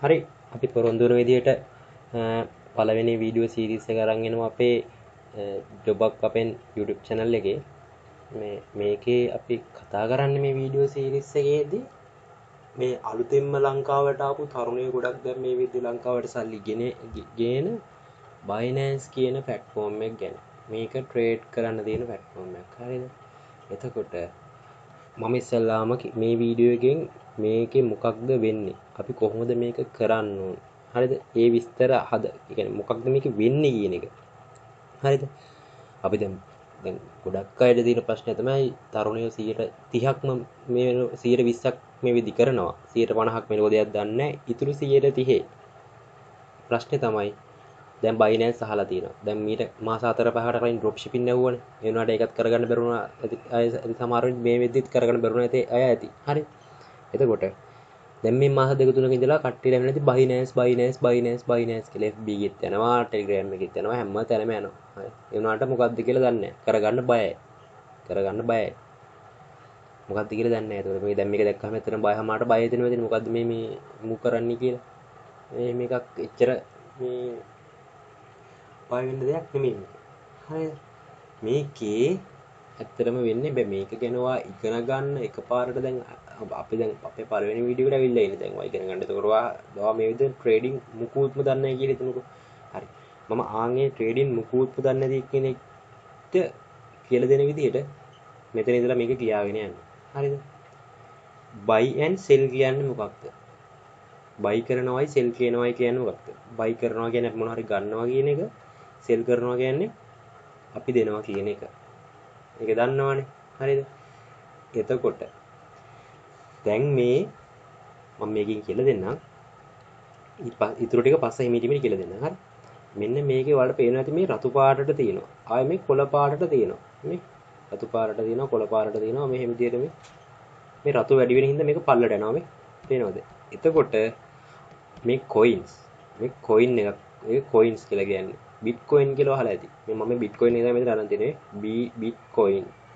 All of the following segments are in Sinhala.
හරි අපි පොරොන්දු වෙන විදිහට පළවෙනි වීඩියෝ සීරීස් එක අරන් එනවා අපේ ජොබක් අපෙන් YouTube channel එකේ මේකේ අපි කතා කරන්නේ මේ වීඩියෝ සීරීස් එකේදී මේ අලුතෙන්ම ලංකාවට ආපු තරුණයෝ ගොඩක් දැන් මේ විදිහ ලංකාවට සල්ලි ගේන Binance කියන platform එක ගැන මේක ට්‍රේඩ් කරන්න තියෙන platform එකක් හරිද එතකොට මම ඉස්සල්ලාම මේ වීඩියෝ එකෙන් මේකේ මොකක්ද වෙන්නේ අපි කොහොමද මේක කරන්න ඕන හරිද ඒ විස්තර කියන්නේ මොකක්ද මේක වෙන්නේ කියන එක හරිද අපි දැන් ගොඩක් අයට තියෙන ප්‍රශ්නය තමයි තරුණයෝ 30%ක්ම මේ 120ක් මේ විදි කරනවා 50%ක් මේක දෙයක් දන්නේ නැහැ ඉතුරු 30 ප්‍රශ්නේ තමයි දැන් Binance අහලා තියෙනවා. දැන් මීට මාස 4-5කට කලින් drop shipping නැවුවනේ. ඒ වුණාට ඒකත් කරගන්න බැරුණා. අය සමහරවිට මේ වෙද්දිත් කරගන්න බැරුණා ඇති අය ඇති. හරි. එතකොට දැන් මේ මාස දෙක තුනක ඉඳලා කට්ටිය ලැබෙන නැති Binance කියලා FB ගෙත් යනවා, Telegram එකෙත් යනවා, හැම තැනම යනවා. හරි. ඒ වුණාට මොකද්ද කියලා දන්නේ නැහැ. කරගන්න බයයි. මොකද්ද කියලා දන්නේ නැහැ. ඒතකොට මේ දැන් මේක දැක්කම ඇත්තටම බය හැමාට බය හිතෙනවා. මොකද්ද මේ මූ කරන්නේ කියලා. මේකක් එච්චර මේ බය වෙන්න දෙයක් නෙමෙයි. හරිද? මේකේ ඇත්තටම වෙන්නේ බෑ මේක ගැනවා ඉගෙන ගන්න එකපාරට දැන් අපි දැන් අපේ පළවෙනි වීඩියෝ එකට අවිල්ලා ඉන්නේ දැන් ඔය ඉගෙන ගන්න. එතකොට ඔයා මේ විදිහට ට්‍රේඩින් මුකුත්ම දන්නේ නැහැ කියලා හිතමුකෝ. හරි. මම ආන්ගේ ට්‍රේඩින් මුකුත්ම දන්නේ නැති කෙනෙක්ට කියලා දෙන විදිහට මෙතන ඉඳලා මේක කියාගෙන යන්න. හරිද? buy and sell කියන්නේ මොකක්ද? buy කරනවයි sell කියනවයි කියන්නේ මොකක්ද? buy කරනවා කියන්නේ අපි මොනවා හරි ගන්නවා කියන එක. sell කරනවා කියන්නේ අපි දෙනවා කියන එක. ඒක දන්නවනේ. හරිද? එතකොට දැන් මේ මම මේකෙන් කියලා දෙන්නම්. ඉතුරු ටික පස්සේ හිමීට කියලා දෙන්නම්. හරි. මෙන්න මේකේ වලට පේනවා ඇති මේ රතු පාටට තියෙනවා. ආයේ මේ කොළ පාටට තියෙනවා. මේ රතු පාටට තියෙනවා කොළ පාටට තියෙනවා. මේ හැම විදියට මේ රතු වැඩි වෙන හින්දා මේක පල්ලට යනවා මේ. පේනවද? එතකොට මේ coin එකක් ඒ coins කියලා කියන්නේ bitcoin කියලා අහලා ඇති. මම bitcoin එක තමයි මෙතන අරන් තියන්නේ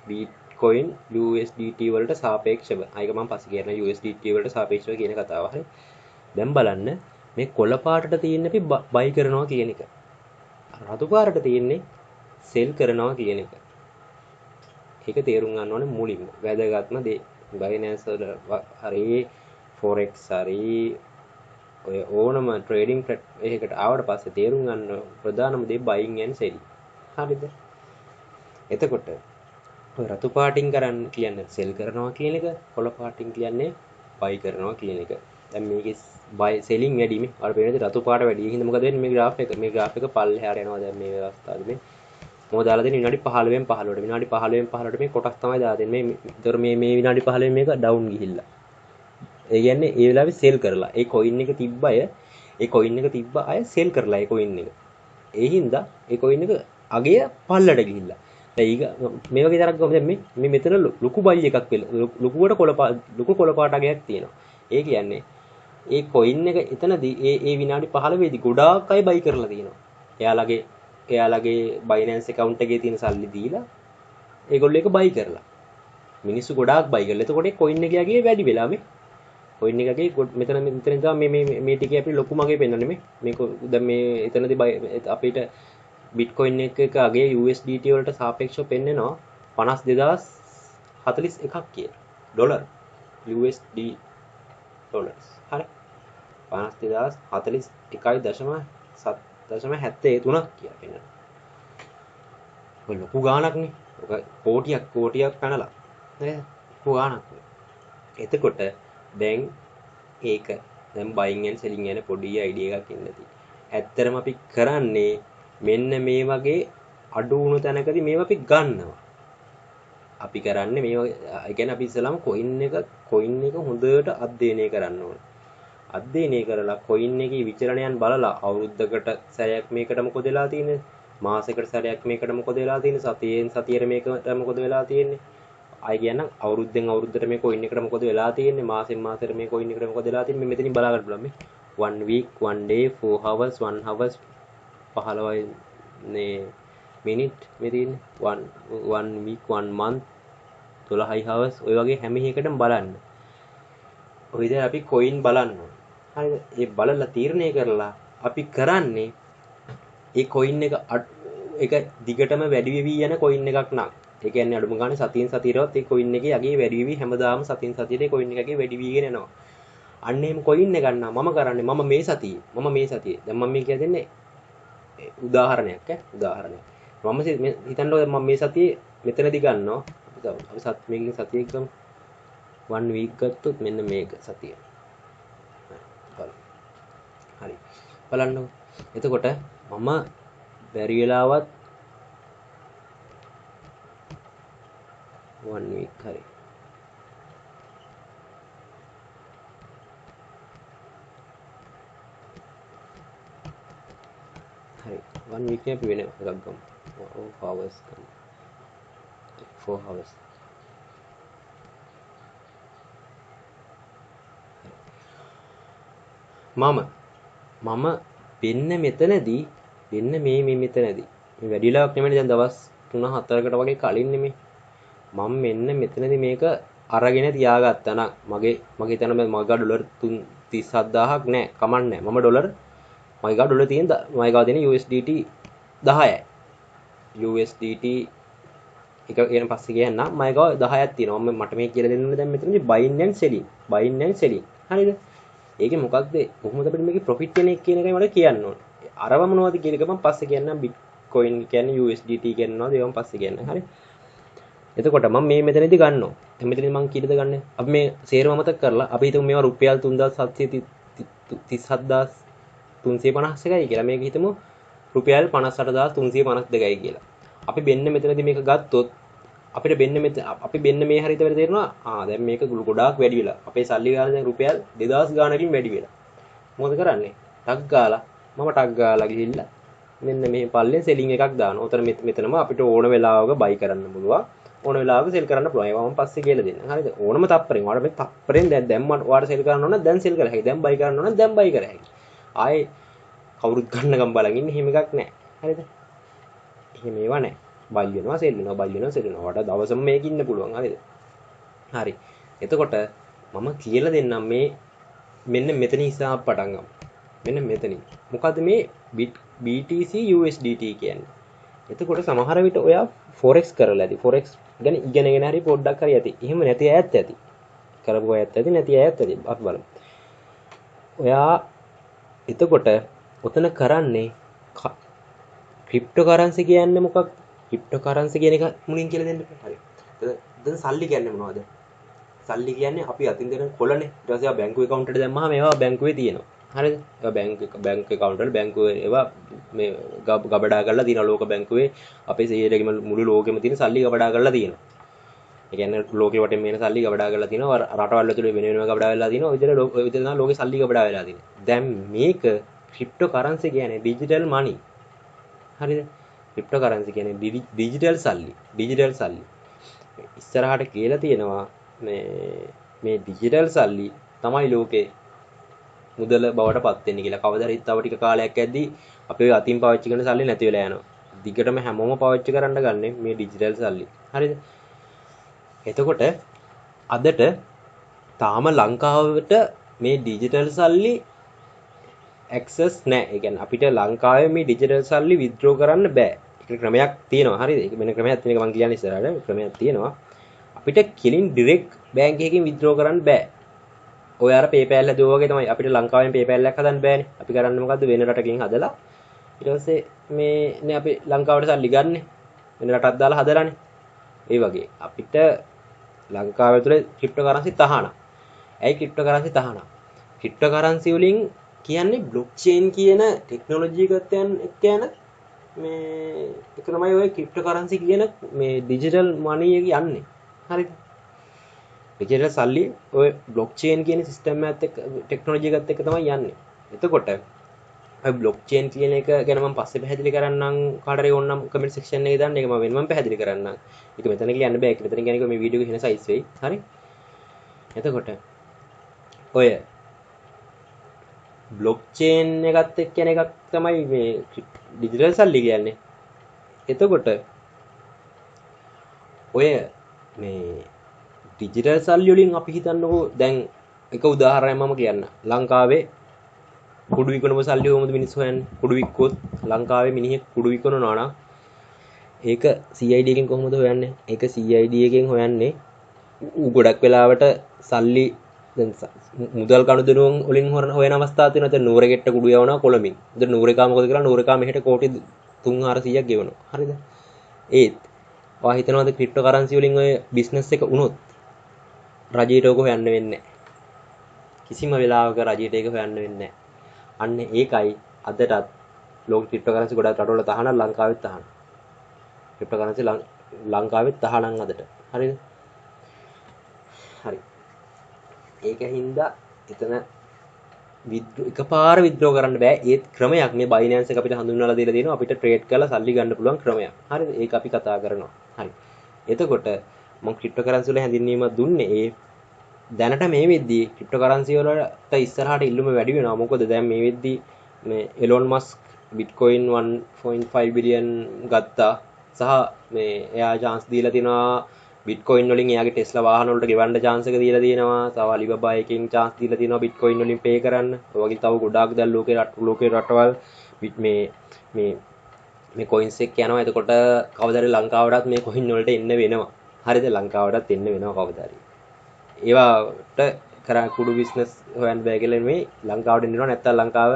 bitcoin USDT වලට සාපේක්ෂව. ආයික මම පස්සේ කියනවා USDT වලට සාපේක්ෂව කියන කතාව. හරි. දැන් බලන්න මේ කොළ පාටට තියෙන අපි buy කරනවා කියන එක. රතු පාටට තියෙන්නේ sell කරනවා කියන එක. ඒක තේරුම් ගන්න ඕනේ මුලින්ම. වැදගත්ම දේ. Binance වල හරි forex හරි ඔය ඕනම ට්‍රේඩින් එකකට ආවට පස්සේ තේරුම් ගන්න ප්‍රධානම දේ buying and selling. හරිද? එතකොට ඔය රතු පාටින් කරන්න කියන්නේ sell කරනවා කියන එක, කොළ පාටින් කියන්නේ buy කරනවා කියන එක. දැන් මේකේ buy selling වැඩි මේ. අර පේනද රතු පාට වැඩි. ඒ හින්දා මොකද වෙන්නේ මේ graph එක පල්ලෙහාට යනවා දැන් මේ අවස්ථාවේ මේ. මොකද දාලා දෙන්නේ විනාඩි 15න් 15ට. විනාඩි 15න් 15ට මේ කොටස් තමයි දාලා දෙන්නේ. ඒතර මේ විනාඩි 15න් මේක down ගිහිල්ලා. ඒ කියන්නේ ඒ වෙලාවේ sell කරලා ඒ coin එක තිබ්බ අය sell කරලා ඒ coin එක. ඒ හින්දා ඒ coin එක අගය පල්ලට ගිහිල්ලා. දැන් ඊග මේ වගේ තරක් ගමු දැන් මේ මෙතන ලොකු buy එකක් ලොකු කොළ පාට අගයක් තියෙනවා. ඒ කියන්නේ ඒ coin එක එතනදී ඒ විනාඩි 15 දී ගොඩාක් අය buy කරලා තියෙනවා. එයාලගේ Binance account එකේ තියෙන සල්ලි දීලා ඒගොල්ලෝ ඒක buy කරලා. මිනිස්සු ගොඩාක් buy කරලා. එතකොට ඒ coin එකේ වැඩි වෙලා මේ coin එකගේ මෙතන තමයි මේ ටිකේ අපි ලොකු මගේ පෙන්වන්නේ මේක දැන් මේ එතනදී අපිට bitcoin එක අගේ USDT වලට සාපේක්ෂව පෙන්නනවා 52041ක් කියලා ඩොලර් USD ඩොලර්ස් හරි 52041.73ක් කියලා පෙන්නනවා ඔය ලොකු ගාණක්නේ ඔක කෝටියක් පැනලා නේද ලොකු ගාණක් එතකොට දැන් ඒක දැන් buying and selling යන පොඩි idea එකක් ඉන්න තියෙනවා. ඇත්තටම අපි කරන්නේ මෙන්න මේ වගේ අඩු වුණු තැනකදී මේව අපි ගන්නවා. අපි කරන්නේ මේ වගේ ඒ කියන්නේ අපි ඉස්සලාම coin එක හොඳට අධ්‍යයනය කරන්න ඕනේ. අධ්‍යයනය කරලා coin එකේ විචලනයන් බලලා අවුරුද්දකට සැරයක් මේකට මොකද වෙලා තියෙන්නේ? මාසයකට සැරයක් මේකට මොකද වෙලා තියෙන්නේ? සතියෙට මේකට මොකද වෙලා තියෙන්නේ? අය කියන්න අවුරුද්දෙන් අවුරුද්දට මේ coin එකට මොකද වෙලා තියෙන්නේ මාසෙන් මාසෙට මේ coin එකට මොකද වෙලා තියෙන්නේ මේ මෙතනින් බලා ගන්න පුළුවන් මේ 1 week 1 day 4 hours 1 hours 15යි මේ minute මේ තියෙන්නේ 1 week 1 month 12යි hours ඔය වගේ හැම එකකටම බලන්න ඔය විදිහට අපි coin බලන්න හරිද? ඒ බලලා තීරණය කරලා අපි කරන්නේ ඒ කොයින් එක දිගටම වැඩි වෙවි යන කොයින් එකක් නම්. ඒ කියන්නේ අඩුම ගානේ සතියෙන් සතියටවත් ඒ කොයින් එකේ යගේ වැඩි වෙවි හැමදාම සතියෙන් සතියට ඒ කොයින් එකගේ වැඩි වීගෙන යනවා. අන්න එහෙම කොයින් එකක් නම් මම කරන්නේ මම මේ සතියේ දැන් මම මේ කියලා දෙන්නේ උදාහරණයක් උදාහරණයක්. මම හිතන්නේ මම මේ සතියේ මෙතනදී ගන්නවා. අපි මේකෙන් සතියක් ගමු. 1 week ගත්තොත් මෙන්න මේක සතිය. හරි. බලන්නකො. එතකොට මම බැරි වෙලාවත් 1 week හරි. හරි. 1 week නේ අපි වෙන එකක් ගමු. 4 hours ගමු. 4 hours. මම වෙන්න මෙතනදී වෙන්න මේ මෙතනදී මේ වැඩි වෙලාවක් නෙමෙයි දැන් දවස් 3-4කට වගේ කලින් නෙමෙයි මම මෙන්න මෙතනදී මේක අරගෙන තියාගත්තා නම් මගේ හිතන මගේ ඩොලර් 37000ක් නෑ කමන්නේ මම ඩොලර් මගේ ගාව ඩොලර් තියෙන මගේ ගාව තියෙන USDT 10යි USDT එක කියන පස්සේ කියන්න මගේ ගාව 10ක් තියෙනවා මට මේ කියලා දෙන්න ඕනේ දැන් මෙතනදී buying and selling හරිද ඒකේ මොකක්ද කොහොමද අපිට මේකේ ප්‍රොෆිට් වෙන එක කියන එකයි මට කියන්න ඕනේ. අරව මොනවද කියන එක මම පස්සේ කියන්නම් බිට්කොයින් කියන්නේ USDT කියනවාද ඒවා පස්සේ කියන්න. හරි. එතකොට මම මේ මෙතනදී ගන්නවා. මෙතනදී මම කීයද ගන්නෙ? අපි මේ සේරම අමතක කරලා අපි හිතමු මේවා රුපියල් 3735350යි කියලා. මේක හිතමු රුපියල් 58352යි කියලා. අපි වෙන්න මෙතනදී මේක ගත්තොත් අපිට වෙන්න මේ හරියට වෙලා තේරෙනවා දැන් මේක ගොඩාක් වැඩි වෙලා අපේ සල්ලි ගාන දැන් රුපියල් 2000 ගානකින් වැඩි වෙලා මොකද කරන්නේ ටක් ගාලා ගිහිල්ලා මෙන්න මේ පල්ලෙන් සෙලින් එකක් දානවා උතන මෙතනම අපිට ඕන වෙලාවක බයි කරන්න පුළුවන් ඕන වෙලාවක සෙල් කරන්න පුළුවන් ඒවා මම පස්සේ කියලා දෙන්න හරිද ඕනම තප්පරෙන් ඔයාලා මේ තප්පරෙන් දැන් ඔයාලා සෙල් කරන්න ඕන දැන් සෙල් කර හැකියි දැන් බයි කරන්න ඕන දැන් බයි කර හැකියි ආයේ කවුරුත් ගන්නකම් බලන් ඉන්නේ එහෙම එකක් නැහැ හරිද එහෙම ඒවා නැහැ බයි වෙනවා සෙල් වෙනවා ඔයාලට දවසම මේක ඉන්න පුළුවන් හරිද හරි එතකොට මම කියලා දෙන්නම් මේ මෙන්න මෙතන හිසාව පටන් ගමු මෙන්න මෙතනින් මොකද්ද මේ BTC USDT කියන්නේ එතකොට සමහර විට ඔයා forex කරලා ඇති forex ගැන ඉගෙනගෙන හරි පොඩ්ඩක් හරි ඇති එහෙම නැති අයත් ඇති කරපු අයත් ඇති නැති අයත් ඇති අපි බලමු ඔයා එතකොට ඔතන කරන්නේ ක්‍රිප්ටෝකරන්සි කියන්නේ මොකක්ද ක්‍රිප්ටෝකරන්සි කියන එක මුලින් කියලා දෙන්න හරි දැන් සල්ලි කියන්නේ මොනවද සල්ලි කියන්නේ අපි අතින් දෙන කොළනේ ඊට පස්සේ බැංකු account එකට දැම්මහම ඒවා බැංකුවේ තියෙනවා හරිද ඒවා බැංක් account වල බැංකුවේ ඒවා මේ ගබඩා කරලා තියෙනවා ලෝක බැංකුවේ අපේ සියයකම මුළු ලෝකෙම තියෙන සල්ලි ගබඩා කරලා තියෙනවා ඒ කියන්නේ ලෝකෙ වටේ මේන සල්ලි ගබඩා කරලා තියෙනවා රටවල් ඇතුලේ වෙන වෙනම ගබඩා වෙලා තියෙනවා ඔය විදිහට තමයි ලෝකෙ සල්ලි ගබඩා වෙලා තියෙන්නේ දැන් මේක ක්‍රිප්ටෝකරන්සි කියන්නේ ඩිජිටල් මනි හරිද ක්‍රිප්ටෝකරන්සි කියන්නේ ඩිජිටල් සල්ලි ඉස්සරහට කියලා තියෙනවා මේ ඩිජිටල් සල්ලි තමයි ලෝකේ මුදල බවට පත් වෙන්නේ කියලා. කවදා හරි තව ටික කාලයක් යද්දී අපේ අතින් පාවිච්චි කරන සල්ලි නැති වෙලා යනවා. දිගටම හැමෝම පාවිච්චි කරන්න ගන්නේ මේ ඩිජිටල් සල්ලි. හරිද? එතකොට අදට තාම ලංකාවට මේ ඩිජිටල් සල්ලි ඇක්සස් නැහැ. ඒ කියන්නේ අපිට ලංකාවේ මේ ඩිජිටල් සල්ලි විත්ඩ්‍රෝ කරන්න බෑ. ඒක ක්‍රමයක් තියෙනවා. හරිද? ඒක වෙන ක්‍රමයක් තියෙන එක මම කියන්නේ ඉස්සරහට ක්‍රමයක් තියෙනවා. අපිට කෙලින් ඩිරෙක්ට් බැංක් එකකින් විත්ඩ්‍රෝ කරන්න බෑ. ඔය අර PayPal හදුවා වගේ තමයි අපිට ලංකාවෙන් PayPal එකක් හදන්න බෑනේ. අපි කරන්නේ මොකද්ද වෙන රටකින් හදලා ඊට පස්සේ මේ අපි ලංකාවට සල්ලි ගන්නෙ. වෙන රටක් දාලා හදලානේ. ඒ වගේ අපිට ලංකාව ඇතුලේ ක්‍රිප්ටෝකරන්සි තහනම්. ඇයි ක්‍රිප්ටෝකරන්සි තහනම්? ක්‍රිප්ටෝකරන්සි වලින් කියන්නේ බ්ලොක්චේන් කියන ටෙක්නොලොජි එකත් එක්ක යන මේ එක තමයි ඔය ක්‍රිප්ටෝකරන්සි කියන මේ ඩිජිටල් මනි එක යන්නේ. හරිද? ඩිජිටල් සල්ලි ඔය බ්ලොක්චේන් කියන සිස්ටම් එකත් එක්ක ටෙක්නොලොජි එකත් එක්ක තමයි යන්නේ. එතකොට ඔය බ්ලොක්චේන් කියන එක ගැන මම පස්සේ පැහැදිලි කරන්නම් කාට හරි ඕනනම් කමෙන්ට් සෙක්ෂන් එකේ දාන්න. ඒක මම වෙනම පැහැදිලි කරන්නම්. ඒක මෙතන කියන්න බෑ. ඒක මෙතන කියන්නේ මේ වීඩියෝ එකේ වෙන සයිස් වෙයි. හරි? එතකොට ඔය බ්ලොක්චේන් එකත් එක්ක යන එකක් තමයි මේ ඩිජිටල් සල්ලි කියන්නේ. එතකොට ඔය මේ ඩිජිටල් සල්ලි වලින් අපි හිතන්නකෝ දැන් එක උදාහරණයක් මම කියන්න. ලංකාවේ කුඩු විකුණපු සල්ලි කොහොමද මිනිස්සු හොයන්නේ? කුඩු වික්කොත් ලංකාවේ මිනිහෙක් කුඩු විකුණනවා නම් ඒක CID එකෙන් කොහොමද හොයන්නේ? ඒක CID එකෙන් හොයන්නේ ඌ ගොඩක් වෙලාවට සල්ලි දැන් මුදල් කණුදෙනුවන් වලින් හොයන අවස්ථා තියෙනවා. දැන් නූරෙකට කුඩු යවනවා කොළඹින්. දැන් නූරේකා මොකද කරන්නේ? නූරේකා මෙහෙට කෝටි 300ක් ගෙවනවා. හරිද? ඒත් ඔයා හිතනවාද ක්‍රිප්ටෝ කරන්සි වලින් ඔය බිස්නස් එක වුණොත් රජයට ඔක හොයන්න වෙන්නේ නැහැ. කිසිම වෙලාවක රජයට ඒක හොයන්න වෙන්නේ නැහැ. අන්න ඒකයි අදටත් ලෝක ක්‍රිප්ටෝ කරන්සි ගොඩක් රටවල තහනම් ලංකාවෙත් තහනම්. ක්‍රිප්ටෝ කරන්සි ලංකාවෙත් තහනම් අදට. හරිද? හරි. ඒකින්ද එතන එකපාර විත්ඩ්‍රෝ කරන්න බෑ. ඒත් ක්‍රමයක් මේ බයිනෑන්ස් එක අපිට හඳුන්වලා දීලා තියෙනවා. අපිට ට්‍රේඩ් කරලා සල්ලි ගන්න පුළුවන් ක්‍රමයක්. හරිද? ඒක අපි කතා කරනවා. හරි. එතකොට මම ක්‍රිප්ටෝ කරන්සි වල හැඳින්වීමක් දුන්නේ ඒ දැනට මේ වෙද්දී ක්‍රිප්ටෝ කරන්සි වලට ඉස්සරහට ඉල්ලුම වැඩි වෙනවා. මොකද දැන් මේ වෙද්දී මේ එලොන් මස්ක් බිට්කොයින් 1.5 බිලියන් ගත්තා. සහ මේ එයා chance දීලා තිනවා බිට්කොයින් වලින් එයාගේ ටෙස්ලා වාහන වලට ගෙවන්න chance එක දීලා තියෙනවා. තව අලිබබා එකකින් chance දීලා තියෙනවා බිට්කොයින් වලින් පේ කරන්න. ඔය වගේ තව ගොඩාක් දැන් ලෝකේ රටවල් මේ කොයින්ස් එක යනවා. එතකොට කවදාද ලංකාවටත් මේ කොයින් වලට එන්න වෙනවා. හරිද? ලංකාවටත් එන්න වෙනවා කවදාද. ඒවට කරා කුඩු බිස්නස් හොයන්න බෑ කියලා නෙමෙයි ලංකාවට එන්න වෙනවා. නැත්තම් ලංකාව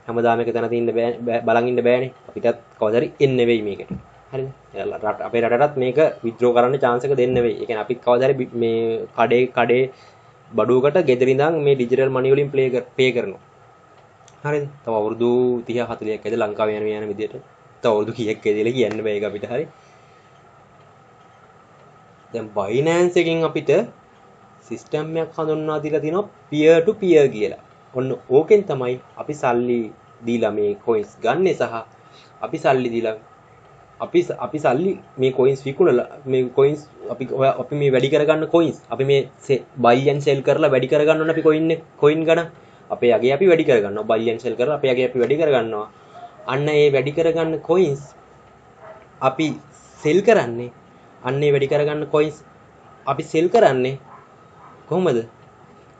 හැමදාම එක තැන තින්න බෑ බලන් ඉන්න බෑනේ. අපිටත් කවදාද එන්න වෙයි මේකට. හරිද? අපේ රටටත් මේක විත්ඩ්‍රෝ කරන්න chance එක දෙන්න වෙයි. ඒ කියන්නේ අපි කවදාද මේ කඩේ බඩුවකට ගෙදර ඉඳන් මේ ඩිජිටල් මනි වලින් පේ කරනවා. හරිද? තව අවුරුදු 30 40ක් ඇද ලංකාවේ යන විදියට. තව අවුරුදු කීයක් ඇදලා කියන්න බෑ ඒක අපිට. හරි. දැන් බයිනෑන්ස් එකෙන් අපිට සිස්ටම් එකක් හඳුන්වා දීලා තියෙනවා peer to peer කියලා. ඔන්න ඕකෙන් තමයි අපි සල්ලි දීලා මේ coins ගන්නෙ සහ අපි සල්ලි දීලා අපි සල්ලි මේ coins විකුණලා මේ coins අපි මේ වැඩි කරගන්න coins අපි මේ buy and sell කරලා වැඩි කරගන්න ඕන අපි coin ගණන් අපේ යගේ අපි වැඩි කරගන්නවා buy and sell කරලා අපේ යගේ අපි වැඩි කරගන්නවා. අන්න ඒ වැඩි කරගන්න coins අපි sell කරන්නේ අන්න ඒ වැඩි කරගන්න coins අපි sell කරන්නේ කොහොමද?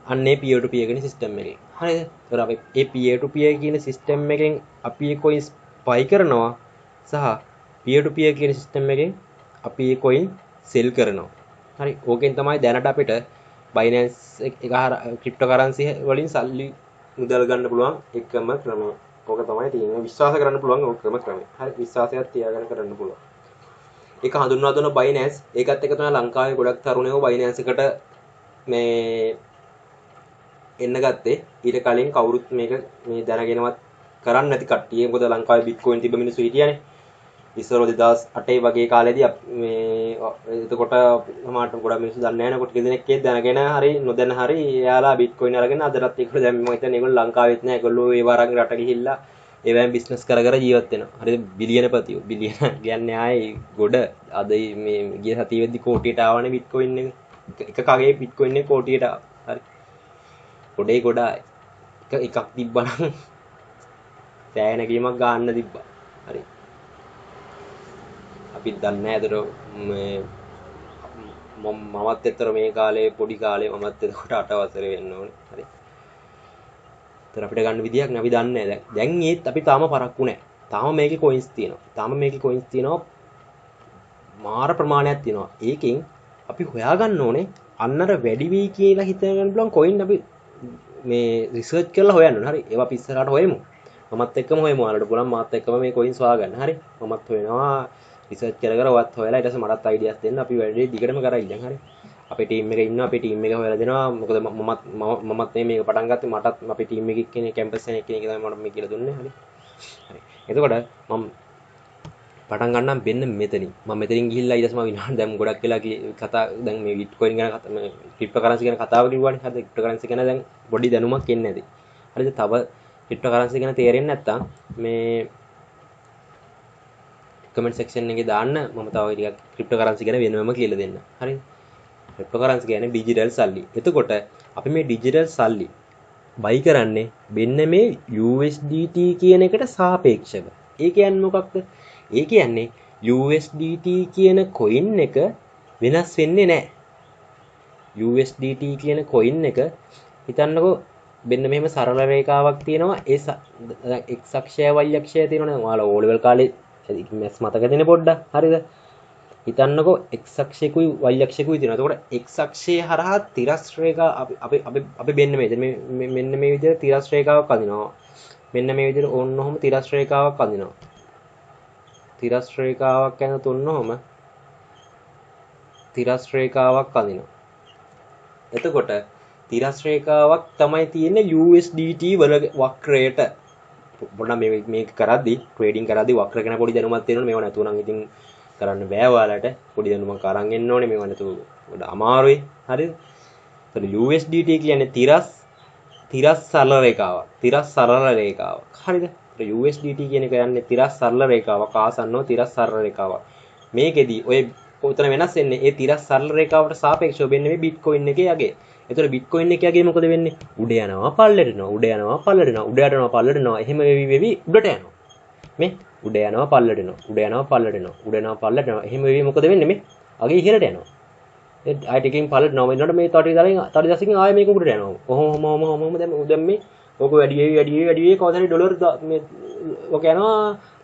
අන්නේ peer to peer කියන සිස්ටම් එකෙන්. හරිද? ඒතර අපි ඒ peer to peer කියන සිස්ටම් එකෙන් අපි ඒ coins buy කරනවා සහ peer to peer කියන සිස්ටම් එකෙන් අපි ඒ coin sell කරනවා. හරි. ඕකෙන් තමයි දැනට අපිට Binance එක ක්‍රිප්ටෝ කරන්සි වලින් සල්ලි මුදල් ගන්න පුළුවන් එකම ක්‍රමය. ඕක තමයි තියෙන්නේ. විශ්වාස කරන්න පුළුවන් ඕකම ක්‍රමය. හරි. විශ්වාසයක් තියාගෙන කරන්න පුළුවන්. ඒක හඳුන්වා දුන්න Binance ඒකත් එක තමයි ලංකාවේ ගොඩක් තරුණයෝ Binance එකට මේ එන්න ගත්තේ. ඊට කලින් කවුරුත් මේක මේ දැනගෙනවත් කරන්නේ නැති කට්ටිය. මොකද ලංකාවේ බිට්කොයින් තිබ්බ මිනිස්සු හිටියනේ. ඉස්සර 2008 වගේ කාලෙදී මේ එතකොට සමහරට ගොඩක් මිනිස්සු දන්නේ නැහැ නේ. කොට කෙනෙක් දැනගෙන හරි නොදැන හරි එයාලා බිට්කොයින් අරගෙන අදටත් ඒකට දැන් මම හිතන්නේ ඒගොල්ලෝ ලංකාවෙත් නැහැ. ඒගොල්ලෝ ඒ වරන් රට ගිහිල්ලා ඒවෙන් බිස්නස් කර ජීවත් වෙනවා. හරිද? බිලියනපතියෝ. බිලියන කියන්නේ ආයේ ගොඩ අද මේ ගිය සතියේදී කෝටියට ආවනේ බිට්කොයින් එක. එක කගේ බිට්කොයින් එක කෝටියට ආවා. හරි. ගොඩේ ගොඩායි. එකක් තිබ්බනම් සෑය නැගීමක් ගන්න තිබ්බා. හරි. අපි දන්නේ නැහැ ඒතර මමත් ඇත්තට මේ කාලේ පොඩි කාලේ මමත් එතකොට 8 වසරේ වෙන්න ඕනේ. හරි. ඒතර අපිට ගන්න විදියක් නෑ අපි දන්නේ නැහැ. දැන් ඒත් අපි තාම පරක්කු නැහැ. තාම මේකේ කොයින්ස් තියෙනවා. තාම මේකේ කොයින්ස් තියෙනවා. මාර ප්‍රමාණයක් තියෙනවා. ඒකෙන් අපි හොයාගන්න ඕනේ අන්නර වැඩි වෙයි කියලා හිතගෙන බලන් කොයින් අපි මේ රිසර්ච් කරලා හොයන්න ඕනේ. හරි. ඒවා අපි ඉස්සරහට හොයමු. මමත් එක්කම හොයමු. ඔයාලට බලන්න මාත් එක්කම මේ කොයින්ස් හොයාගන්න. හරි. මමත් හොයනවා. රිසර්ච් කර ඔයත් හොයලා ඊට පස්සේ මටත් අයිඩියාස් දෙන්න. අපි වැඩි දිගටම කරයි දැන්. හරි. අපේ ටීම් එකේ ඉන්නවා. අපේ ටීම් එක හොයලා දෙනවා. මොකද මමත් මේක පටන් ගත්තේ මටත් අපේ ටීම් එකේ කෙනෙක් කැම්පස් එකේ කෙනෙක් තමයි මට මේ කියලා දුන්නේ. හරි. හරි. එතකොට මම පටන් ගන්නම් වෙන්න මෙතනින්. මම මෙතනින් ගිහිල්ලා ඊට පස්සේ මම විනාඩි දැන් ගොඩක් වෙලා කතා දැන් මේ බිට්කොයින් ගැන කතා මේ ක්‍රිප්ටෝ කරන්සි ගැන කතාව කිව්වනේ. හරිද? ක්‍රිප්ටෝ කරන්සි ගැන දැන් පොඩි දැනුමක් එන්නේ නැති. හරිද? තව ක්‍රිප්ටෝ කරන්සි ගැන තේරෙන්නේ නැත්තම් මේ කමෙන්ට් සෙක්ෂන් එකේ දාන්න මම තව ටිකක් ක්‍රිප්ටෝ කරන්සි ගැන වෙනම කියලා දෙන්න. හරිද? ක්‍රිප්ටෝ කරන්සි කියන්නේ ඩිජිටල් සල්ලි. එතකොට අපි මේ ඩිජිටල් සල්ලි බයි කරන්නේ මෙන්න මේ USDT කියන එකට සාපේක්ෂව. ඒ කියන්නේ මොකක්ද? ඒ කියන්නේ USDT කියන coin එක වෙනස් වෙන්නේ නැහැ. USDT කියන coin එක හිතන්නකෝ මෙන්න මෙහෙම සරල රේඛාවක් තියෙනවා. ඒ x අක්ෂය y අක්ෂය තියෙනවනේ. ඔයාලා O level කාලේ මැස් මතක දෙන පොඩ්ඩක්. හරිද? හිතන්නකෝ x අක්ෂයකුයි y අක්ෂයකුයි තියෙනවා. එතකොට x අක්ෂය හරහා තිරස් රේඛා අපි මෙන්න මෙන්න මේ විදිහට තිරස් රේඛාවක් අදිනවා. මෙන්න මේ විදිහට ඕන්නොහම තිරස් රේඛාවක් අදිනවා. තිරස් රේඛාවක් යන තුන්නොහම තිරස් රේඛාවක් අදිනවා. එතකොට තිරස් රේඛාවක් තමයි තියෙන්නේ USDT වල වක්‍රයට. පොඩ්ඩක් මේක කරද්දි ට්‍රේඩින් කරද්දි වක්‍ර ගැන පොඩි දැනුමක් තියෙනවනේ. මේව නැතුව නම් ඉතින් කරන්න බෑ ඔයාලට. පොඩි දැනුමක් අරන් එන්න ඕනේ. මේව නැතුව පොඩ්ඩ අමාරුයි. හරිද? එතකොට USDT කියන්නේ තිරස් සරල රේඛාවක්. තිරස් සරල රේඛාවක්. හරිද? USDT කියන එක යන්නේ තිරස් සරල රේඛාවක්. ආසන්නව තිරස් සරල රේඛාවක්. මේකෙදි ඔය උතන වෙනස් වෙන්නේ ඒ තිරස් සරල රේඛාවට සාපේක්ෂව වෙන්නේ මේ බිට්කොයින් එකේ යගේ. ඒතර බිට්කොයින් එකේ යගේ මොකද වෙන්නේ? උඩ යනවා පල්ලෙට යනවා. උඩ යනවා පල්ලෙට යනවා. උඩ යනවා පල්ලෙට යනවා. එහෙම වෙවි උඩට යනවා. මේ උඩ යනවා පල්ලෙට යනවා. උඩ යනවා පල්ලෙට යනවා. උඩ යනවා පල්ලෙට යනවා. එහෙම වෙවි මොකද වෙන්නේ? මේ අගේ ඉහළට යනවා. ඒ ආයෙ ටිකකින් පල්ලෙට යනවා. ඊළඟට මේ තඩි දසින් ආයෙ මේක උඩට යනවා. කොහොම දැන් මේ ඕක වැඩි වෙවි කොහොමද ඩොලර් මේ ඔක යනවා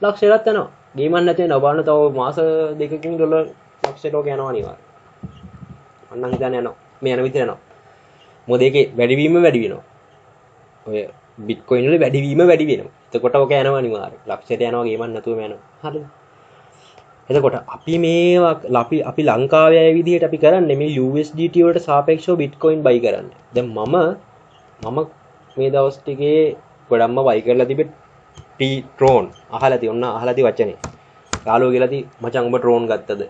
ලක්ෂයකට යනවා. ගේමක් නැති වෙනවා. බලන්න තව මාස දෙකකින් ඩොලර් ලක්ෂයට ඔක යනවා අනිවාර්යයෙන්. අන්න හිතන්නේ යනවා. මේ යන විදිහට යනවා. මොකද ඒකේ වැඩිවීම වැඩි වෙනවා. ඔය බිට්කොයින් වල වැඩිවීම වැඩි වෙනවා. එතකොට ඔක යනවා අනිවාර්යයෙන්. ලක්ෂයට යනවා ගේමක් නැතුවම යනවා. හරිද? එතකොට අපි මේවා අපි ලංකාවේ අය විදිහට අපි කරන්නේ මේ USDT වලට සාපේක්ෂව බිට්කොයින් බයි කරන්නේ. දැන් මම මේ දවස් ටිකේ ගොඩක්ම බයි කරලා තිබෙ ට්‍රෝන් අහලා ති වචනේ. යාළුවෝ කියලා ති මචං උඹ ට්‍රෝන් ගත්තද?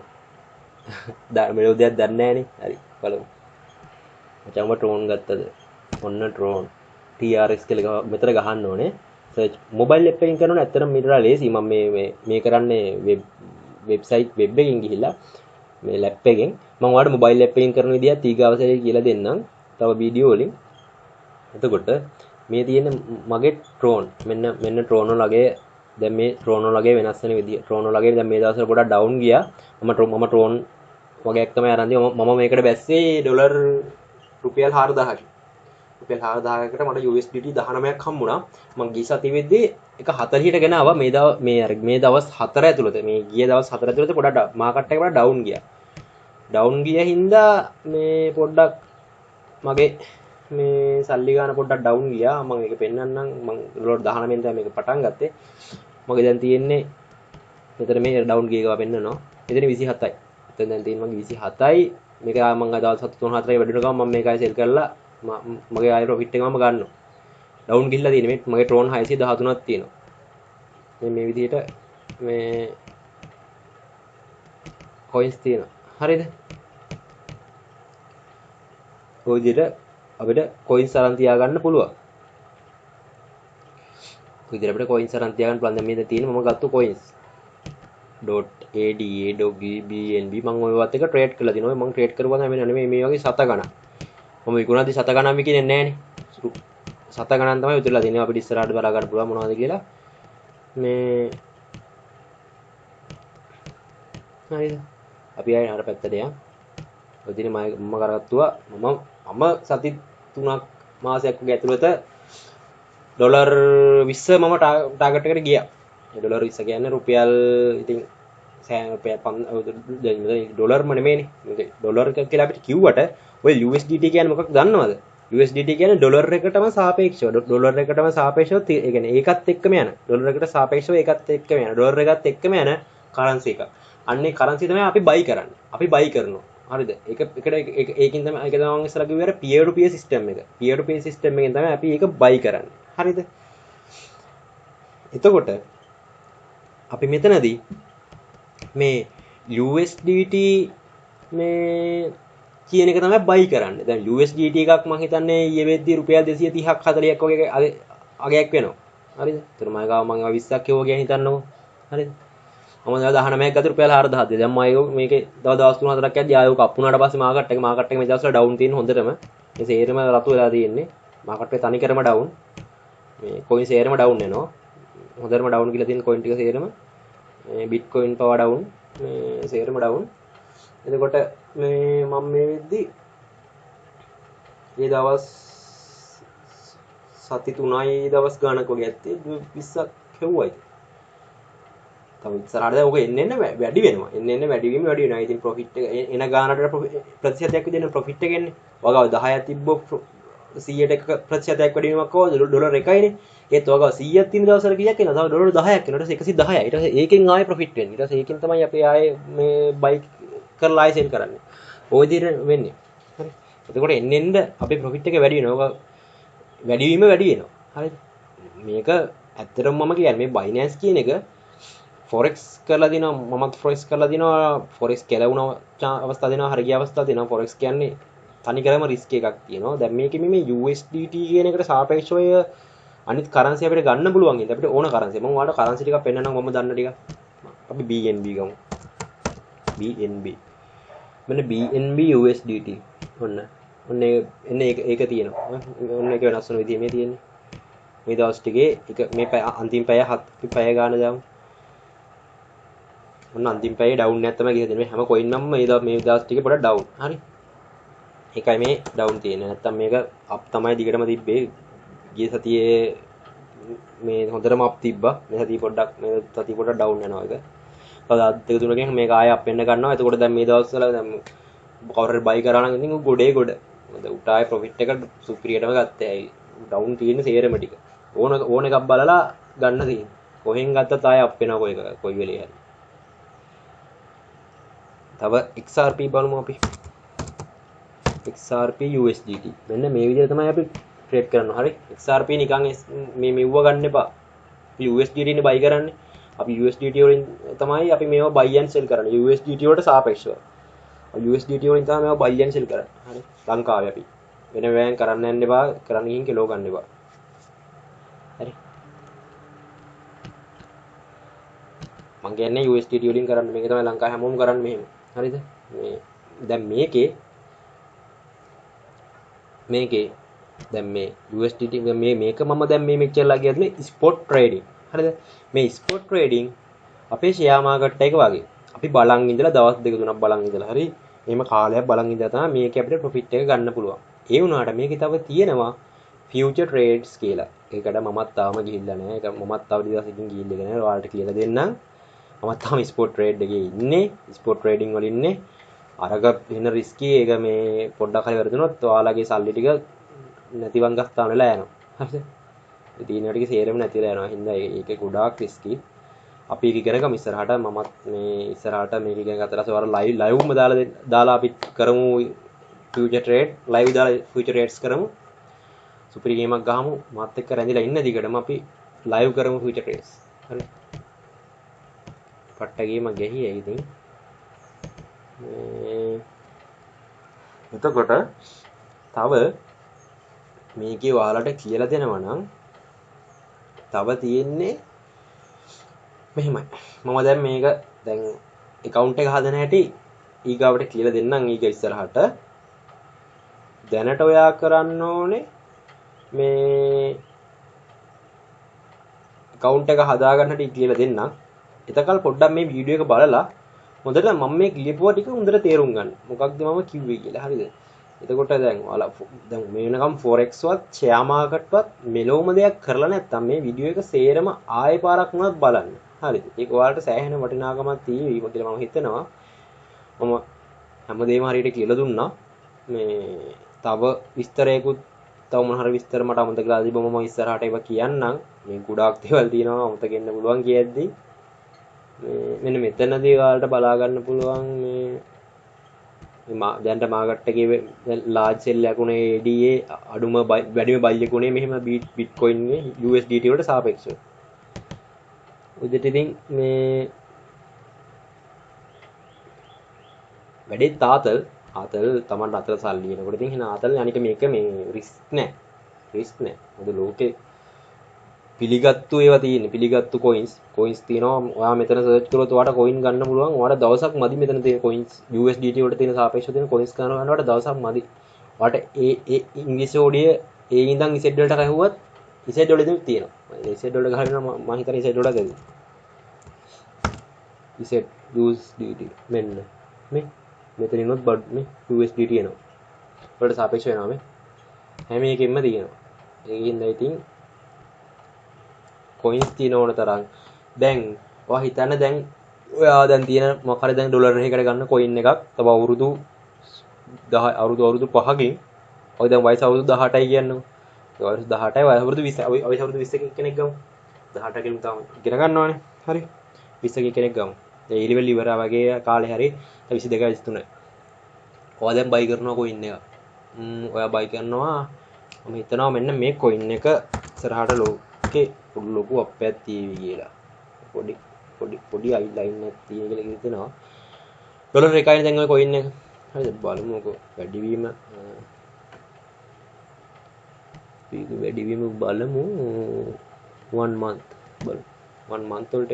මේ දෙයක් දන්නේ නැහනේ. හරි බලමු. මචං උඹ ට්‍රෝන් ගත්තද? ඔන්න ට්‍රෝන්. TRX කියලා මෙතන ගහන්න ඕනේ. සර්ච් මොබයිල් ඇප් එකකින් කරනවනේ ඇත්තටම මීටර ලේසි. මම මේ කරන්නේ වෙබ්සයිට් වෙබ් එකකින් ගිහිල්ලා මේ ලැප් එකෙන් මම ඔයාලට මොබයිල් ඇප් එකකින් කරන විදිහත් ඊගාවසරේ කියලා දෙන්නම්. තව වීඩියෝ වලින්. එතකොට මේ තියෙන මගේ ට්‍රෝන් මෙන්න ට්‍රෝන් වලගේ දැන් මේ ට්‍රෝන් වලගේ වෙනස් වෙන විදිය ට්‍රෝන් වලගේ දැන් මේ දවස්වල පොඩක් ඩවුන් ගියා. මම ට්‍රෝන් වගේක් තමයි අරන් තියෙන්නේ. මම මේකට බැස්සේ ඩොලර් රුපියල් 4000ක්. රුපියල් 4000කට මට USDT 19ක් හම්බුණා. මම ගිය සතියේ වෙද්දී එක 40ට ගෙන ආවා. මේ දවස් 4 ඇතුළත මේ ගිය දවස් 4 ඇතුළත පොඩක් මාකට් එක පොඩක් ඩවුන් ගියා. ඩවුන් ගිය හින්දා මේ පොඩ්ඩක් මගේ මේ සල්ලි ගන්න පොඩ්ඩක් ඩවුන් ගියා. මම මේක පෙන්නන්නම්. මම ඩොලර් 19 තමයි මේක පටන් ගත්තේ. මගේ දැන් තියෙන්නේ මෙතන මේ ඩවුන් ගිය එක පෙන්නනවා. එතන 27යි. එතන දැන් තියෙන්නේ මගේ 27යි. මේක මම දවස් 3-4යි වැඩින ගමන් මම මේක ආයෙ සෙල් කරලා මගේ ආයෙ ප්‍රොෆිට් එක මම ගන්නවා. ඩවුන් ගිහිල්ලා තියෙන්නේ මගේ ට්‍රෝන් 613ක් තියෙනවා. මේ විදිහට මේ කොයින්ස් තියෙනවා. හරිද? ඔය විදිහට අපිට කොයින්ස් අරන් තියාගන්න පුළුවන්. ඔය විදිහට අපිට කොයින්ස් අරන් තියාගන්න පුළුවන්. දැන් මේ තියෙන මම ගත්ත කොයින්ස් .ada.bnb මම ඔයවත් එක ට්‍රේඩ් කරලා තිනවා. මම ට්‍රේඩ් කරුවා තමයි මේ වගේ සත ගණන්. මම විකුණද්දි සත ගණන් විකින්නේ නැහැ නේ. සත ගණන් තමයි උතුරලා තියෙන්නේ. අපිට ඉස්සරහට බලා ගන්න පුළුවන් මොනවද කියලා. මේ හරිද? අපි ආයෙ අර පැත්තට යමු. ඔය දිනේ මම කරගත්තුවා මම සති 3ක් මාසයක් වගේ ඇතුළත ඩොලර් 20 මම ටාගට් එකට ගියා. ඒ ඩොලර් 20 කියන්නේ රුපියල් ඉතින් ඩොලර්ම නෙමෙයිනේ. ඩොලර් කියලා අපිට කිව්වට ඔය USDT කියන්නේ මොකක්ද දන්නවද? USDT කියන්නේ ඩොලර් එකටම සාපේක්ෂව ඒ කියන්නේ ඒකත් එක්කම යන ඩොලර් එකට සාපේක්ෂව ඒකත් එක්කම යන ඩොලර් එකත් එක්කම යන කරන්සි එක. අන්නේ කරන්සි තමයි අපි බයි කරන්නේ. අපි බයි කරනවා. හරිද? ඒකින් තමයි ඒක තමයි මම ඉස්සරහ කිව්වේ peer to peer system එක. peer to peer system එකෙන් තමයි අපි ඒක බයි කරන්නේ. හරිද? එතකොට අපි මෙතනදී මේ USDT මේ කියන එක තමයි බයි කරන්නේ. දැන් USDT එකක් මම හිතන්නේ ඊයේ වෙද්දී රුපියල් 230ක් 40ක් වගේ අගයක් වෙනවා. හරිද? ඒතර මම ගාව මම 20ක් කියවෝ කියන හිතන්නකෝ. හරිද? මම දවස් 19ක් ගත්ත රුපියල් 4000ක්. දැන් මම මේකේ දවස් 3-4ක් යද්දී ආයෙ කප්පු වුණාට පස්සේ මාකට් එක මේ දවස්වල ඩවුන් තියෙන හොඳටම. මේ සේරම රතු වෙලා තියෙන්නේ. මාකට් එක තනිකරම ඩවුන්. මේ කොයින් සේරම ඩවුන් වෙනවා. හොඳටම ඩවුන් කියලා තියෙන කොයින් ටික සේරම. මේ බිට්කොයින් පවා ඩවුන්. මේ සේරම ඩවුන්. එතකොට මේ මම මේ වෙද්දී මේ දවස් සති 3යි දවස් ගානක් වගේ ඇත්තේ 20ක් හෙව්වයි. තව ඉස්සරහට දැන් ඔක එන්න වැඩි වෙනවා. එන්න වැඩි වෙනවා. ඉතින් ප්‍රොෆිට් එක එන ගානට ප්‍රතිශතයක් විදිහට ප්‍රොෆිට් එක එන්නේ. වගාව 10ක් තිබ්බොත් 100ට එක ප්‍රතිශතයක් වැඩි වීමක් ආව ඩොලර් 1යිනේ. ඒත් වගාව 100ක් තියෙන දවසට කීයක් එනවා? තව ඩොලර් 10ක් එනවා. ඊට පස්සේ 110යි. ඊට පස්සේ ඒකෙන් ආයෙ ප්‍රොෆිට් වෙන්නේ. ඊට පස්සේ ඒකෙන් තමයි අපි ආයෙ මේ බයි කරලා ආයෙ සෙල් කරන්නේ. ওই විදිහට වෙන්නේ. හරි. එතකොට එන්න අපේ ප්‍රොෆිට් එක වැඩි වෙනවා. ඔක වැඩි වීම වැඩි වෙනවා. හරිද? මේක ඇත්තටම මම කියන්නේ මේ බයිනෑන්ස් කියන එක ෆොරෙක්ස් කරලා දිනවා. මමත් ෆොරෙක්ස් කරලා දිනවා. ෆොරෙක්ස් කෙලවුණ අවස්ථා දෙනවා. හරිය අවස්ථා දෙනවා. ෆොරෙක්ස් කියන්නේ තනිකරම රිස්ක් එකක් තියෙනවා. දැන් මේකෙ මේ USDT කියන එකට සාපේක්ෂව අනිත් කරන්සි අපිට ගන්න පුළුවන්. ඉතින් අපිට ඕන කරන්සි. මම ඔයාලට කරන්සි ටිකක් පෙන්නන්නම් මම දන්න ටික. අපි BNB ගමු. BNB. මෙන්න BNB USDT. ඔන්න ඒක තියෙනවා. ඔන්න ඒක වෙනස් වෙන විදිය මේ තියෙන්නේ. මේ දවස් ටිකේ එක මේ අන්තිම පැය 7 පැය ගාන දාමු. ඔන්න අන්තිම පැයේ ඩවුන් එකක් තමයි ගිහින් මේ හැම කොයින්ම මේ දවස් ටිකේ පොඩක් ඩවුන්. හරි. ඒකයි මේ ඩවුන් තියෙන්නේ. නැත්තම් මේක අප් තමයි දිගටම තිබ්බේ. ගිය සතියේ මේ හොඳටම අප් තිබ්බා. මේ සතිය පොඩ්ඩක් ඩවුන් යනවා ඒක. තව දෙක තුනකින් මේක ආයෙ අප් වෙන්න ගන්නවා. එතකොට දැන් මේ දවස්වල දැන් කවුරු හරි බයි කරා නම් ඉතින් ගොඩේ ගොඩ. මොකද උට ආයෙ ප්‍රොෆිට් එක සුපිරියටම ගත්තා. ඩවුන් තියෙන සේරම ටික. ඕන එකක් බලලා ගන්න තියෙන්නේ. කොහෙන් ගත්තත් ආයෙ අප් වෙනවා කොයි වෙලේ හරි. තව XRP බලමු අපි. XRP USDT. මෙන්න මේ විදිහට තමයි අපි ට්‍රේඩ් කරනවා. හරි. XRP නිකන් මේ මෙව්ව ගන්න එපා. අපි USDT නේ බයි කරන්නේ. අපි USDT වලින් තමයි අපි මේවා buy and sell කරන්නේ. USDT වලට සාපේක්ෂව. USDT වලින් තමයි මේවා buy and sell කරන්නේ. හරි. ලංකාවේ අපි. වෙන වෙන කරන්න යන්න එපා. කරන්න ගිහින් කිලෝ ගන්න එපා. හරි. මං කියන්නේ USDT වලින් කරන්න. මේක තමයි ලංකාවේ හැමෝම කරන්නේ මෙහෙම. හරිද? මේ දැන් මේකේ දැන් මේ USDT මේක මම දැන් මේ මෙච්චරලා ගියත් මේ ස්පොට් ට්‍රේඩින්. හරිද? මේ ස්පොට් ට්‍රේඩින් අපේ ෂෙයා මාකට් එක වගේ. අපි බලන් ඉඳලා දවස් දෙක තුනක් බලන් ඉඳලා හරි එහෙම කාලයක් බලන් ඉඳලා තමයි මේක අපිට ප්‍රොෆිට් එක ගන්න පුළුවන්. ඒ වුණාට මේකේ තව තියෙනවා ෆියුචර් ට්‍රේඩ්ස් කියලා. ඒකට මමත් තාම ගිහිල්ලා නැහැ. ඒක මමත් තව දවසකින් ගිහිල්ලා නැහැ. ඔයාලට කියලා දෙන්නම්. මම තාම ස්පොට් ට්‍රේඩ් එකේ ඉන්නේ. ස්පොට් ට්‍රේඩින් වල ඉන්නේ. අරක වෙන රිස්කි ඒක මේ පොඩ්ඩක් හරි වැරදුනොත් ඔයාලගේ සල්ලි ටික නැතිවන් ගස්තාන වෙලා යනවා. හරිද? ඒ තියෙන ටික සේරම නැතිලා යනවා. හින්දා ඒක ගොඩාක් රිස්කි. අපි ඒක ඉගෙන ගමු ඉස්සරහට. මමත් මේ ඉස්සරහට මේක ඉගෙන ගත්තට පස්සේ ඔයාලා ලයිව්ම දාලා අපි කරමු ෆියුචර් ට්‍රේඩ්. ලයිව් දාලා ෆියුචර් ට්‍රේඩ්ස් කරමු. සුපිරි ගේමක් ගහමු. මාත් එක්ක රැඳිලා ඉන්න දිගටම අපි ලයිව් කරමු ෆියුචර් ට්‍රේඩ්ස්. හරි. පට්ට ගේමක් ගහියේ ඉතින්. එතකොට තව මේකේ ඔයාලට කියලා දෙනවා නම් තව තියෙන්නේ මෙහෙමයි. මම දැන් මේක දැන් account එක හදන හැටි ඊගාවට කියලා දෙන්නම් ඊග ඉස්සරහට. දැනට ඔයා කරන්න ඕනේ මේ account එක හදාගන්න හැටි කියලා දෙන්නම්. එතකල් පොඩ්ඩක් මේ වීඩියෝ එක බලලා හොඳට මම මේ ලියපුවා ටික හොඳට තේරුම් ගන්න. මොකක්ද මම කිව්වේ කියලා. හරිද? එතකොට දැන් ඔයාලා දැන් මේ වෙනකම් forex වත් share market වත් මෙලොවම දෙයක් කරලා නැත්නම් මේ වීඩියෝ එක සේරම ආයෙ පාරක් වුණත් බලන්න. හරිද? ඒක ඔයාලට සෑහෙන වටිනාකමක් තියෙවි කියලා මම හිතනවා. මම හැමදේම හරියට කියලා දුන්නා. මේ තව විස්තරයකුත් තව මොන හරි විස්තර මට අමතක කරලා තිබ්බම මම ඉස්සරහට ඒවා කියන්නම්. මේ ගොඩාක් දේවල් තියෙනවා අමතක වෙන්න පුළුවන් කියද්දි. මෙන්න මෙතනදී ඔයාලට බලා ගන්න පුළුවන් මේ දැන්ට මාකට් එකේ ලාර්ජ් සෙල් එකක් උනේ ADA අඩුම වැඩිම බයි එක උනේ මෙහෙම බිට්කොයින් ගේ USDT වලට සාපේක්ෂව. උදේට ඉතින් මේ වැඩි තාතල් තමන්ට අතර සල්ලි එනකොට ඉතින් එහෙනම් ආතල් අනික මේක මේ රිස්ක් නෑ. මොකද ලෝකේ පිළිගත්තු ඒවා තියෙන්නේ. පිළිගත්තු කොයින්ස් තියෙනවා. ඔයා මෙතන සර්ච් කරොත් ඔයාට කොයින් ගන්න පුළුවන්. ඔයාට දවසක් මදි මෙතන තියෙන කොයින්ස් USDT වලට තියෙන සාපේක්ෂව තියෙන කොයින්ස් ගන්නවට දවසක් මදි. ඔයාට ඒ ඉංග්‍රීසි ඕඩිය ඒ ඉඳන් Z වලට ගහුවත් Z වලදී තියෙනවා. Z වලට ගහගෙන මම හිතන්නේ Z වලට ගදී. USDT මෙන්න මේ මෙතනින්වත් මේ USDT එනවා. වලට සාපේක්ෂව වෙනවා මේ. හැම එකෙම තියෙනවා. ඒකින්ද ඉතින් කොයින්ස් තියෙන ඕන තරම්. දැන් ඔයා හිතන්න දැන් ඔයා දැන් තියෙන මොකක් හරි දැන් ඩොලර් එකකට ගන්න කොයින් එකක් තව අවුරුදු 10 අවුරුදු 5කින් ඔය දැන් වයස අවුරුදු 18යි කියන්නකො. ඒ අවුරුදු 18යි වයස අවුරුදු 20 ඔය අවුරුදු 20 කෙනෙක් ගමු. 18 කෙනෙක් තාම ඉගෙන ගන්නවනේ. හරි. 20 කෙනෙක් ගමු. ඒ ඉලිවෙල් ඉවරා වගේ කාලේ හරි 22 23. ඔයා දැන් බයි කරනවා කොයින් එක. ඔයා බයි කරනවා මම හිතනවා මෙන්න මේ කොයින් එක ඉස්සරහට ලෝකේ ලොකු අප්පයක් තියවි කියලා. පොඩි ලයින් එකක් තියෙන කියලා හිතෙනවා. ඩොලර් එකයි දැන් ඔය කොයින් එක. හරිද? බලමුකෝ වැඩිවීම බලමු 1 month බලමු 1 month වලට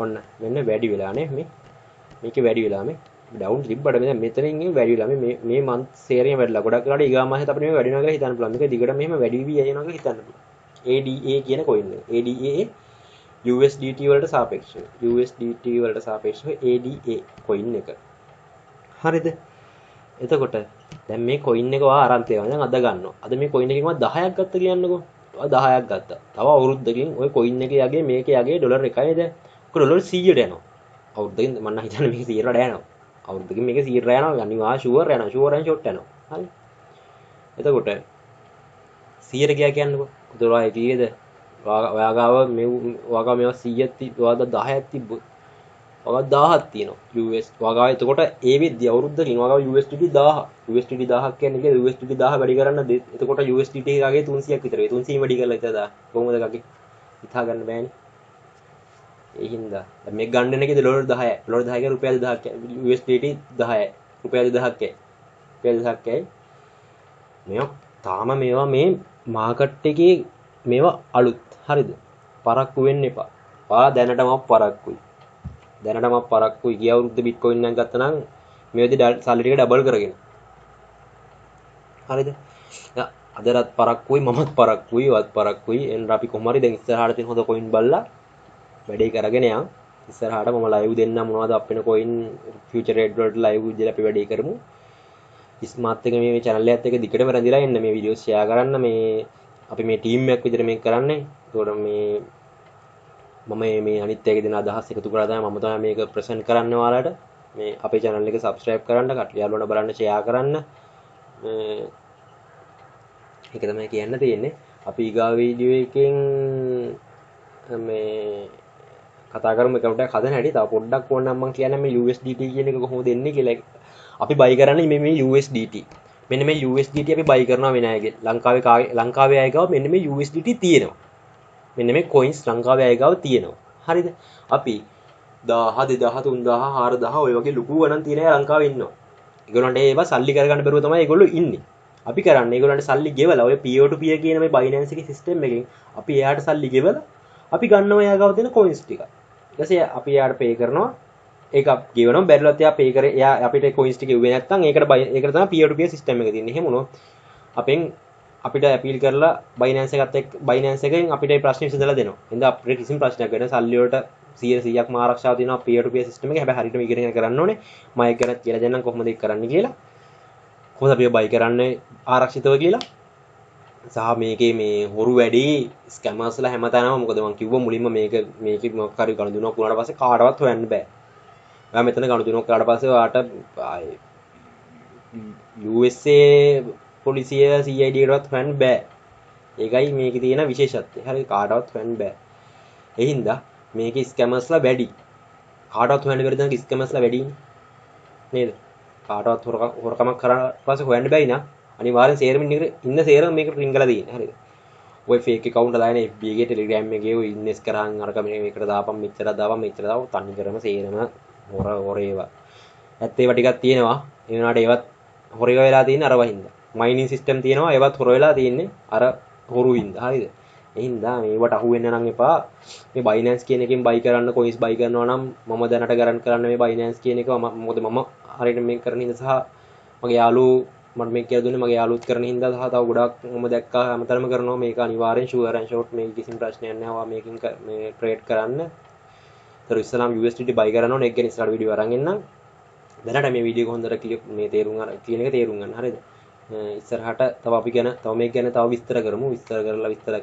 ඔන්න මෙන්න වැඩි වෙලානේ මේකේ වැඩි වෙලා මේ ඩවුන් තිබ්බට මෙතනින් වැඩි වෙලා මේ month සේරියම වැඩිලා ගොඩක් වෙලාවට ඊගා මාසෙත් අපිට මේ වැඩි වෙනවා කියලා හිතන්න පුළුවන්. මේක දිගට මෙහෙම වැඩි වී යනවා කියලා හිතන්න පුළුවන්. ADA කියන කොයින් එක. ADA USDT වලට සාපේක්ෂව. USDT වලට සාපේක්ෂව ADA කොයින් එක. හරිද? එතකොට දැන් මේ කොයින් එක ඔයා අරන් තියනවා. දැන් අද ගන්නවා. අද මේ කොයින් එකකින් 10ක් ගත්ත කියන්නකෝ. ඔයා 10ක් ගත්තා. තව අවුරුද්දකින් ওই කොයින් එකේ යගේ මේකේ යගේ ඩොලර් එකයි දැන්. ඔක ඩොලර් 100ට යනවා. අවුරුද්දකින් මම නම් හිතන්නේ මේක 100ට වඩා යනවා. අවුරුද්දකින් මේක 100ට යනවා. අනිවා ෂුවර් යනවා. ෂුවර් ඇන් ෂොට් යනවා. හරි. එතකොට 100ට ගියා කියන්නකෝ. උදේවල් කීයද? ඔයා ගාව මේවා 100ක් ඔයාද 10ක් තිබ්බොත් ඔයාගාව 1000ක් තියෙනවා US. ඔයාගාව එතකොට ඒ වෙද්දි අවුරුද්දකින් ඔයාගාව USDT 1000. USDT 1000ක් කියන්නේ කිය USDT 1000 වැඩි කරන්න එතකොට USDT එකගේ 300ක් විතර වෙයි. 300 වැඩි කරලා ඉතලා කොහොමද ගගේ හිතා ගන්න බෑනේ. ඒ හින්දා දැන් මේ ගන්න එකේ ඩොලර් 10යි. ඩොලර් 10 කියන්නේ රුපියල් 1000ක්. USDT 10යි. රුපියල් 1000ක්. රුපියල් 1000ක්. මේවා තාම මේවා මේ මාකට් එකේ මේවා අලුත්. හරිද? පරක්කු වෙන්න එපා. ඔයා දැනටම පරක්කුයි. දැනටම පරක්කුයි. ගිය අවුරුද්ද බිට්කොයින් එකක් ගත්තා නම් මේ විදිහට සල්ලි ටික ඩබල් කරගෙන. හරිද? අදටත් පරක්කුයි මමත් පරක්කුයි වත් පරක්කුයි. එන්න අපි කොහොම හරි දැන් ඉස්සරහට තියෙන හොඳ කොයින් බලලා වැඩේ කරගෙන යන්. ඉස්සරහට මම ලයිව් දෙන්න මොනවද අපේන කොයින් ෆියුචර් රේට් වලට ලයිව් විදිහට අපි වැඩේ කරමු. ස්මාර්ට් එක මේ channel එකත් එක්ක දිගටම රැඳිලා ඉන්න මේ වීඩියෝ ෂෙයා කරන්න මේ අපි මේ ටීම් එකක් විදිහට මේක කරන්නේ. ඒතකොට මේ මම මේ අනිත් එකේ දෙන අදහස් එකතු කරලා තමයි මම තමයි මේක ප්‍රසන්ට් කරන්න ඔයාලට. මේ අපේ channel එක subscribe කරන්න, යාළුවන්ට බලන්න share කරන්න. ඒක තමයි කියන්න තියෙන්නේ. අපි ඊගා වීඩියෝ එකෙන් මේ කතා කරමු account එක හදන හැටි. තව පොඩ්ඩක් ඕනනම් මම කියන්නම් මේ USDT කියන එක කොහොමද එන්නේ කියලා. අපි buy කරන්නේ මේ USDT. මෙන්න මේ USDT අපි buy කරනවා වෙන අයගේ. ලංකාවේ අය ගාව මෙන්න මේ USDT තියෙනවා. මෙන්න මේ coins ලංකාවේ අය ගාව තියෙනවා. හරිද? අපි 1000 2000 3000 4000 ඔය වගේ ලොකු ගණන් තියෙන අය ලංකාවේ ඉන්නවා. ඒගොල්ලන්ට ඒවා සල්ලි කරගන්න බැරුව තමයි ඒගොල්ලෝ ඉන්නේ. අපි කරන්නේ ඒගොල්ලන්ට සල්ලි ගෙවලා ඔය peer to peer කියන මේ Binance එකේ system එකෙන් අපි එයාට සල්ලි ගෙවලා අපි ගන්නවා එයා ගාව තියෙන coins ටික. ඊට පස්සේ අපි එයාට pay කරනවා. ඒක ගෙවනවා බැරිලත් එයා pay කරේ එයා අපිට coins ටික ඉුවේ නැත්නම් ඒකට තමයි peer to peer system එක තියෙන්නේ. එහෙම වුණොත් අපිට අපීල් කරලා Binance එකෙන් අපිට මේ ප්‍රශ්නේ විසඳලා දෙනවා. එහෙනම් අපිට කිසිම ප්‍රශ්නයක් වෙන්නේ සල්ලි වලට 100%ක්ම ආරක්ෂාව තියෙනවා peer to peer system එකේ. හැබැයි හරියටම ඉගෙන කරන්න ඕනේ. මම ඒක ගැන කියලා දෙන්නම් කොහොමද ඒක කරන්නේ කියලා. කොහොමද අපි buy කරන්නේ ආරක්ෂිතව කියලා. සහ මේකේ මේ හොරු වැඩි ස්කැමර්ස්ලා හැමතැනම මොකද මම කිව්වා මුලින්ම මේකේ මොකක් හරි ගණදුනක් වුණාට පස්සේ කාටවත් හොයන්න බෑ. ඔයා මෙතන ගණදුනක් කරාට පස්සේ ඔයාට USA පොලිසිය CID එකටවත් හොයන්න බෑ. ඒකයි මේකේ තියෙන විශේෂත්වය. හරි කාටවත් හොයන්න බෑ. ඒ හින්දා මේකේ ස්කැමර්ස්ලා වැඩි. කාටවත් හොයන්න බැරි දැන් ස්කැමර්ස්ලා වැඩිනේ. නේද? කාටවත් හොරකමක් කරලා පස්සේ හොයන්න බැයි නා. අනිවාර්යෙන් සේරම ඉන්න සේරම මේකට රින්ගලා තියෙන්නේ. හරිද? ඔය ෆේක් account දාගෙන FB එකේ Telegram එකේ ඔය ඉන්වෙස්ට් කරාන් අරක මේකට දාපම් මෙච්චර දාපම් තනි කරම සේරම හොරේවා. ඇත්තේවා ටිකක් තියෙනවා. ඒ වුණාට ඒවත් හොරේව වෙලා තියෙන්නේ අර වහින්ද. මයිනින් සිස්ටම් තියෙනවා ඒවත් හොර වෙලා තියෙන්නේ අර හොරු හින්දා. හරිද? ඒ හින්දා මේවට අහු වෙන්න නම් එපා. මේ Binance කියන එකෙන් buy කරන්න coins buy කරනවා නම් මම දැනට කරන්න මේ Binance කියන එක මොකද මම හරියට මේක කරන හින්දා සහ මගේ යාළුවෝ මට මේක කියලා දුන්නේ මගේ යාළුවොත් කරන හින්දා සහ තව ගොඩක් මම දැක්කා හැමතරම කරනවා මේක අනිවාර්යෙන් sure and short මේක කිසිම ප්‍රශ්නයක් නැහැ. ඔයා මේකෙන් මේ ට්‍රේඩ් කරන්න. ඒතර ඉස්සලාම් USDT buy කරන්න ඕනේ. ඒක ගැන ඉස්සරහට වීඩියෝ අරන් එන්නම්. දැනට මේ වීඩියෝ එක හොඳට මේ තේරුම් ගන්න කියන එක තේරුම් ගන්න. හරිද? ඉස්සරහට තව අපි ගැන තව මේක ගැන තව විස්තර කරමු. විස්තර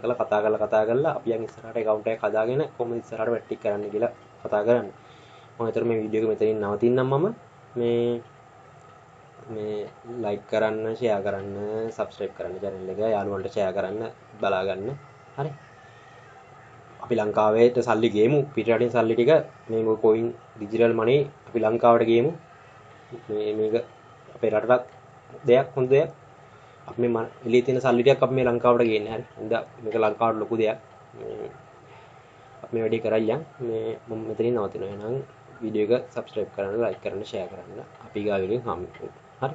කරලා කතා කරලා අපි යන් ඉස්සරහට account එකක් හදාගෙන කොහොමද ඉස්සරහට වැට්ටික් කරන්න කියලා කතා කරන්න. මම හිතුවා මේ වීඩියෝ එක මෙතනින් නවතින්නම් මම මේ ලයික් කරන්න, ෂෙයා කරන්න, සබ්ස්ක්‍රයිබ් කරන්න channel එක. යාළුවන්ට ෂෙයා කරන්න, බලා ගන්න. හරි. අපි ලංකාවේට සල්ලි ගේමු. පිටරටින් සල්ලි ටික මේ කොයින් ඩිජිටල් මනි අපි ලංකාවට ගේමු. මේක අපේ රටට දෙයක් හොඳ දෙයක්. අපි මේ එළියේ තියෙන සල්ලි ටිකක් අපි මේ ලංකාවට ගේන්නේ. හරි. හින්දා මේක ලංකාවට ලොකු දෙයක්. අපි මේ වැඩේ කරයියන්. මම මෙතනින් නවතිනවා. එහෙනම් වීඩියෝ එක සබ්ස්ක්‍රයිබ් කරන්න, ලයික් කරන්න, ෂෙයා කරන්න. අපි ගාවිලෙන් හම්බ වෙමු. හරි.